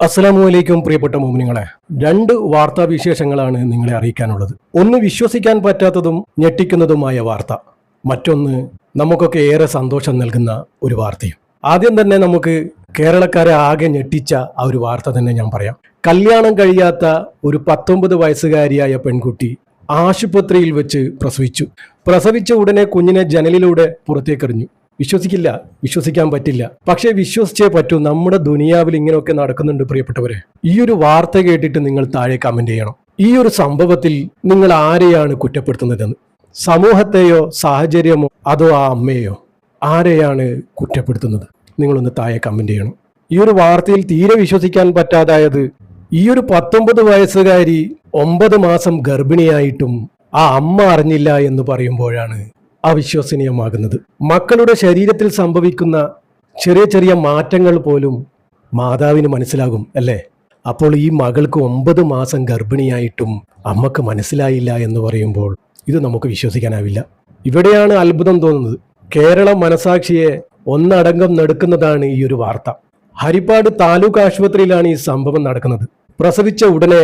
അസ്സലാമു അലൈക്കും പ്രിയപ്പെട്ട മോമിനിങ്ങളെ, രണ്ട് വാർത്താവിശേഷങ്ങളാണ് നിങ്ങളെ അറിയിക്കാനുള്ളത്. ഒന്ന് വിശ്വസിക്കാൻ പറ്റാത്തതും ഞെട്ടിക്കുന്നതുമായ വാർത്ത, മറ്റൊന്ന് നമുക്കൊക്കെ ഏറെ സന്തോഷം നൽകുന്ന ഒരു വാർത്തയും. ആദ്യം തന്നെ നമുക്ക് കേരളക്കാരെ ആകെ ഞെട്ടിച്ച ആ ഒരു വാർത്ത തന്നെ ഞാൻ പറയാം. കല്യാണം കഴിയാത്ത ഒരു 19 വയസ്സുകാരിയായ പെൺകുട്ടി ആശുപത്രിയിൽ വെച്ച് പ്രസവിച്ച ഉടനെ കുഞ്ഞിനെ ജനലിലൂടെ പുറത്തേക്കെറിഞ്ഞു. വിശ്വസിക്കാൻ പറ്റില്ല. പക്ഷേ വിശ്വസിച്ചേ പറ്റൂ. നമ്മുടെ ദുനിയാവിൽ ഇങ്ങനെയൊക്കെ നടക്കുന്നുണ്ട് പ്രിയപ്പെട്ടവരെ. ഈ ഒരു വാർത്ത കേട്ടിട്ട് നിങ്ങൾ താഴെ കമന്റ് ചെയ്യണം. ഈ ഒരു സംഭവത്തിൽ നിങ്ങൾ ആരെയാണ് കുറ്റപ്പെടുത്തുന്നതെന്ന്? സമൂഹത്തെയോ സാഹചര്യമോ അതോ ആ അമ്മയെയോ? ആരെയാണ് കുറ്റപ്പെടുത്തുന്നത്? നിങ്ങളൊന്ന് താഴെ കമന്റ് ചെയ്യണം. ഈ ഒരു വാർത്തയിൽ തീരെ വിശ്വസിക്കാൻ പറ്റാതായത്, ഈ ഒരു 19 വയസ്സുകാരി 9 മാസം ഗർഭിണിയായിട്ടും ആ അമ്മ അറിഞ്ഞില്ല എന്ന് പറയുമ്പോഴാണ് അവിശ്വസനീയമാകുന്നത്. മക്കളുടെ ശരീരത്തിൽ സംഭവിക്കുന്ന ചെറിയ ചെറിയ മാറ്റങ്ങൾ പോലും മാതാവിന് മനസ്സിലാകും അല്ലേ? അപ്പോൾ ഈ മകൾക്ക് 9 മാസം ഗർഭിണിയായിട്ടും അമ്മക്ക് മനസ്സിലായില്ല എന്ന് പറയുമ്പോൾ ഇത് നമുക്ക് വിശ്വസിക്കാനാവില്ല. ഇവിടെയാണ് അത്ഭുതം തോന്നുന്നത്. കേരള മനസാക്ഷിയെ ഒന്നടങ്കം നെടുക്കുന്നതാണ് ഈ ഒരു വാർത്ത. ഹരിപ്പാട് താലൂക്ക് ആശുപത്രിയിലാണ് ഈ സംഭവം നടക്കുന്നത്. പ്രസവിച്ച ഉടനെ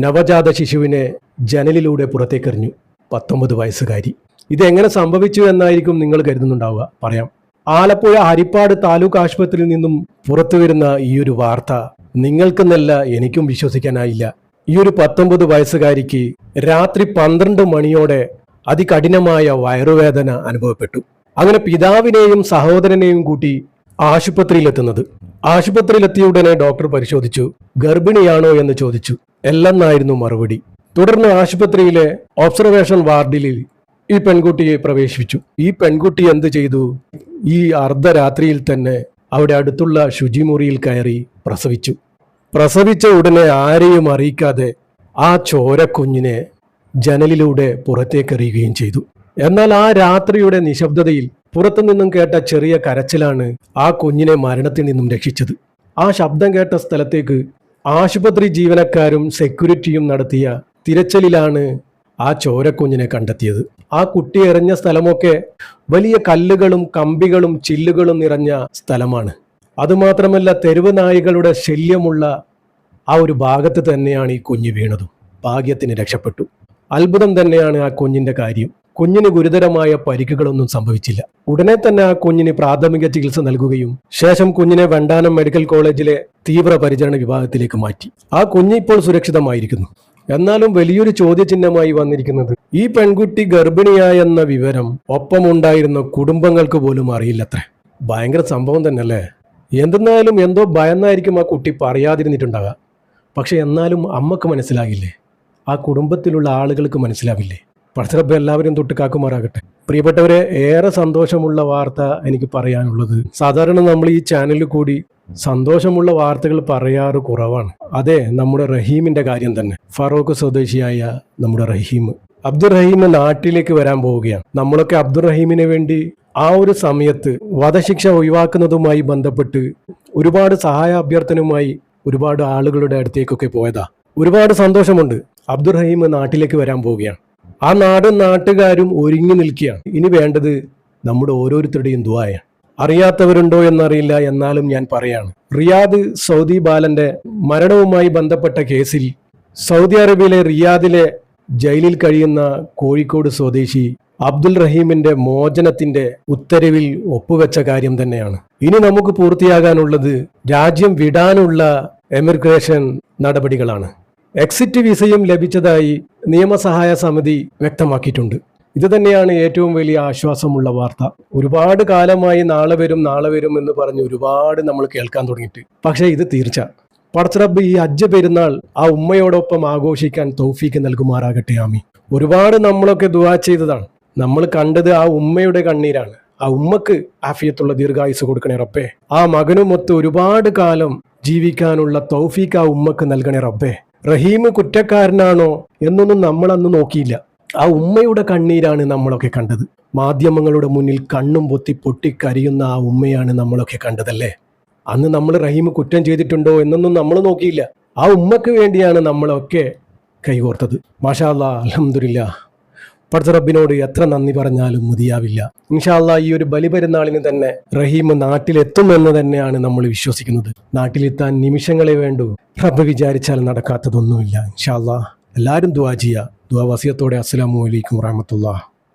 നവജാത ശിശുവിനെ ജനലിലൂടെ പുറത്തേക്കെറിഞ്ഞു 19 വയസ്സുകാരി. ഇതെങ്ങനെ സംഭവിച്ചു എന്നായിരിക്കും നിങ്ങൾ കരുതുന്നുണ്ടാവുക. പറയാം. ആലപ്പുഴ ഹരിപ്പാട് താലൂക്ക് ആശുപത്രിയിൽ നിന്നും പുറത്തു വരുന്ന ഈ ഒരു വാർത്ത നിങ്ങൾക്കെന്നല്ല എനിക്കും വിശ്വസിക്കാനായില്ല. ഈ ഒരു 19 വയസ്സുകാരിക്ക് രാത്രി 12 മണിയോടെ അതികഠിനമായ വയറുവേദന അനുഭവപ്പെട്ടു. അങ്ങനെ പിതാവിനെയും സഹോദരനെയും കൂട്ടി ആശുപത്രിയിലെത്തുന്നത്. ആശുപത്രിയിലെത്തിയ ഉടനെ ഡോക്ടർ പരിശോധിച്ചു. ഗർഭിണിയാണോ എന്ന് ചോദിച്ചു. അല്ലെന്നായിരുന്നു മറുപടി. തുടർന്ന് ആശുപത്രിയിലെ ഒബ്സർവേഷൻ വാർഡിൽ ഈ പെൺകുട്ടിയെ പ്രവേശിപ്പിച്ചു. ഈ പെൺകുട്ടി എന്ത് ചെയ്തു? ഈ അർദ്ധരാത്രിയിൽ തന്നെ അവിടെ അടുത്തുള്ള ശുചിമുറിയിൽ കയറി പ്രസവിച്ച ഉടനെ ആരെയും അറിയിക്കാതെ ആ ചോരക്കുഞ്ഞിനെ ജനലിലൂടെ പുറത്തേക്കെറിയുകയും ചെയ്തു. എന്നാൽ ആ രാത്രിയുടെ നിശബ്ദതയിൽ പുറത്തുനിന്നും കേട്ട ചെറിയ കരച്ചിലാണ് ആ കുഞ്ഞിനെ മരണത്തിൽ നിന്നും രക്ഷിച്ചത്. ആ ശബ്ദം കേട്ട സ്ഥലത്തേക്ക് ആശുപത്രി ജീവനക്കാരും സെക്യൂരിറ്റിയും നടത്തിയ തിരച്ചിലിലാണ് ആ ചോരക്കുഞ്ഞിനെ കണ്ടെത്തിയത്. ആ കുട്ടി എറിഞ്ഞ സ്ഥലമൊക്കെ വലിയ കല്ലുകളും കമ്പികളും ചില്ലുകളും നിറഞ്ഞ സ്ഥലമാണ്. അതുമാത്രമല്ല, തെരുവ് നായികളുടെ ശല്യമുള്ള ആ ഒരു ഭാഗത്ത് തന്നെയാണ് ഈ കുഞ്ഞ് വീണതും. ഭാഗ്യത്തിന് രക്ഷപ്പെട്ടു. അത്ഭുതം തന്നെയാണ് ആ കുഞ്ഞിന്റെ കാര്യം. കുഞ്ഞിന് ഗുരുതരമായ പരിക്കുകളൊന്നും സംഭവിച്ചില്ല. ഉടനെ തന്നെ ആ കുഞ്ഞിന് പ്രാഥമിക ചികിത്സ നൽകുകയും ശേഷം കുഞ്ഞിനെ വണ്ടാനം മെഡിക്കൽ കോളേജിലെ തീവ്രപരിചരണ വിഭാഗത്തിലേക്ക് മാറ്റി. ആ കുഞ്ഞ് ഇപ്പോൾ സുരക്ഷിതമായിരിക്കുന്നു. എന്നാലും വലിയൊരു ചോദ്യചിഹ്നമായി വന്നിരിക്കുന്നത്, ഈ പെൺകുട്ടി ഗർഭിണിയായെന്ന വിവരം ഒപ്പമുണ്ടായിരുന്ന കുടുംബങ്ങൾക്ക് പോലും അറിയില്ലത്രേ. ഭയങ്കര സംഭവം തന്നെ അല്ലേ? എന്തെന്നാലും എന്തോ ഭയന്നായിരിക്കും ആ കുട്ടി പറയാതിരുന്നിട്ടുണ്ടാകുക. പക്ഷെ എന്നാലും അമ്മക്ക് മനസ്സിലാകില്ലേ? ആ കുടുംബത്തിലുള്ള ആളുകൾക്ക് മനസ്സിലാവില്ലേ? പടച്ചറബ്ബ് എല്ലാവരും തൊട്ട് കാക്കുമാറാകട്ടെ. പ്രിയപ്പെട്ടവരെ, ഏറെ സന്തോഷമുള്ള വാർത്ത എനിക്ക് പറയാനുള്ളത്, സാധാരണ നമ്മൾ ഈ ചാനലിൽ കൂടി സന്തോഷമുള്ള വാർത്തകൾ പറയാറ് കുറവാണ്. അതെ, നമ്മുടെ റഹീമിന്റെ കാര്യം തന്നെ. ഫറൂഖ് സ്വദേശിയായ നമ്മുടെ റഹീം, അബ്ദുറഹീം നാട്ടിലേക്ക് വരാൻ പോവുകയാണ്. നമ്മളൊക്കെ അബ്ദുറഹീമിന് വേണ്ടി ആ ഒരു സമയത്ത് വധശിക്ഷ ഒഴിവാക്കുന്നതുമായി ബന്ധപ്പെട്ട് ഒരുപാട് സഹായ അഭ്യർത്ഥനയുമായി ഒരുപാട് ആളുകളുടെ അടുത്തേക്കൊക്കെ പോയതാ. ഒരുപാട് സന്തോഷമുണ്ട്. അബ്ദുറഹീം നാട്ടിലേക്ക് വരാൻ പോവുകയാണ്. ആ നാടും നാട്ടുകാരും ഒരുങ്ങി നിൽക്കുകയാണ്. ഇനി വേണ്ടത് നമ്മുടെ ഓരോരുത്തരുടെയും ദുആയാണ്. അറിയാത്തവരുണ്ടോ എന്നറിയില്ല, എന്നാലും ഞാൻ പറയാണ്. റിയാദ് സൗദി ബാലന്റെ മരണവുമായി ബന്ധപ്പെട്ട കേസിൽ സൗദി അറേബ്യയിലെ റിയാദിലെ ജയിലിൽ കഴിയുന്ന കോഴിക്കോട് സ്വദേശി അബ്ദുൽ റഹീമിന്റെ മോചനത്തിന്റെ ഉത്തരവിൽ ഒപ്പുവെച്ച കാര്യം തന്നെയാണ്. ഇനി നമുക്ക് പൂർത്തിയാകാനുള്ളത് രാജ്യം വിടാനുള്ള എമിഗ്രേഷൻ നടപടികളാണ്. എക്സിറ്റ് വിസയും ലഭിച്ചതായി നിയമസഹായ സമിതി വ്യക്തമാക്കിയിട്ടുണ്ട്. ഇത് തന്നെയാണ് ഏറ്റവും വലിയ ആശ്വാസമുള്ള വാർത്ത. ഒരുപാട് കാലമായി നാളെ വരും എന്ന് പറഞ്ഞ് ഒരുപാട് നമ്മൾ കേൾക്കാൻ തുടങ്ങിയിട്ട്. പക്ഷേ ഇത് തീർച്ച. പടച്ചറബ്ബ് ഈ ഹജ്ജ് പെരുന്നാൾ ആ ഉമ്മയോടൊപ്പം ആഘോഷിക്കാൻ തൗഫീക്ക് നൽകുമാറാകട്ടെ. ആമീൻ. ഒരുപാട് നമ്മളൊക്കെ ദുആ ചെയ്തതാണ്. നമ്മൾ കണ്ടത് ആ ഉമ്മയുടെ കണ്ണീരാണ്. ആ ഉമ്മക്ക് ആഫിയത്തുള്ള ദീർഘായുസ് കൊടുക്കണേ റബ്ബേ. ആ മകനുമൊത്ത് ഒരുപാട് കാലം ജീവിക്കാനുള്ള തൗഫീക്ക് ആ ഉമ്മക്ക് നൽകണേ റബ്ബേ. റഹീം കുറ്റക്കാരനാണോ എന്നൊന്നും നമ്മൾ അന്ന് നോക്കിയില്ല. ആ ഉമ്മയുടെ കണ്ണീരാണ് നമ്മളൊക്കെ കണ്ടത്. മാധ്യമങ്ങളുടെ മുന്നിൽ കണ്ണും പൊത്തി പൊട്ടിക്കരിയുന്ന ആ ഉമ്മയാണ് നമ്മളൊക്കെ കണ്ടതല്ലേ. അന്ന് നമ്മൾ റഹീം കുറ്റം ചെയ്തിട്ടുണ്ടോ എന്നൊന്നും നമ്മൾ നോക്കിയില്ല. ആ ഉമ്മക്ക് വേണ്ടിയാണ് നമ്മളൊക്കെ കൈകോർത്തത്. മാഷാ അല്ലാഹ്, അൽഹംദുലില്ലാഹ്. പടച്ച റബ്ബിനോട് എത്ര നന്ദി പറഞ്ഞാലും മതിയാവില്ല. ഇൻഷാ അല്ലാഹ് ഈ ഒരു ബലിപെരുന്നാളിന് തന്നെ റഹീം നാട്ടിലെത്തുമെന്ന് തന്നെയാണ് നമ്മൾ വിശ്വസിക്കുന്നത്. നാട്ടിലെത്താൻ നിമിഷങ്ങളെ വേണ്ടൂ. റബ്ബ് വിചാരിച്ചാൽ നടക്കാത്തതൊന്നുമില്ല. ഇൻഷാ അല്ലാഹ് എല്ലാവരും ദുആ ചെയ്യുക. ദുആ വസിയത്തോടെ അസ്സലാമു അലൈക്കും വറഹ്മത്തുള്ളാഹി.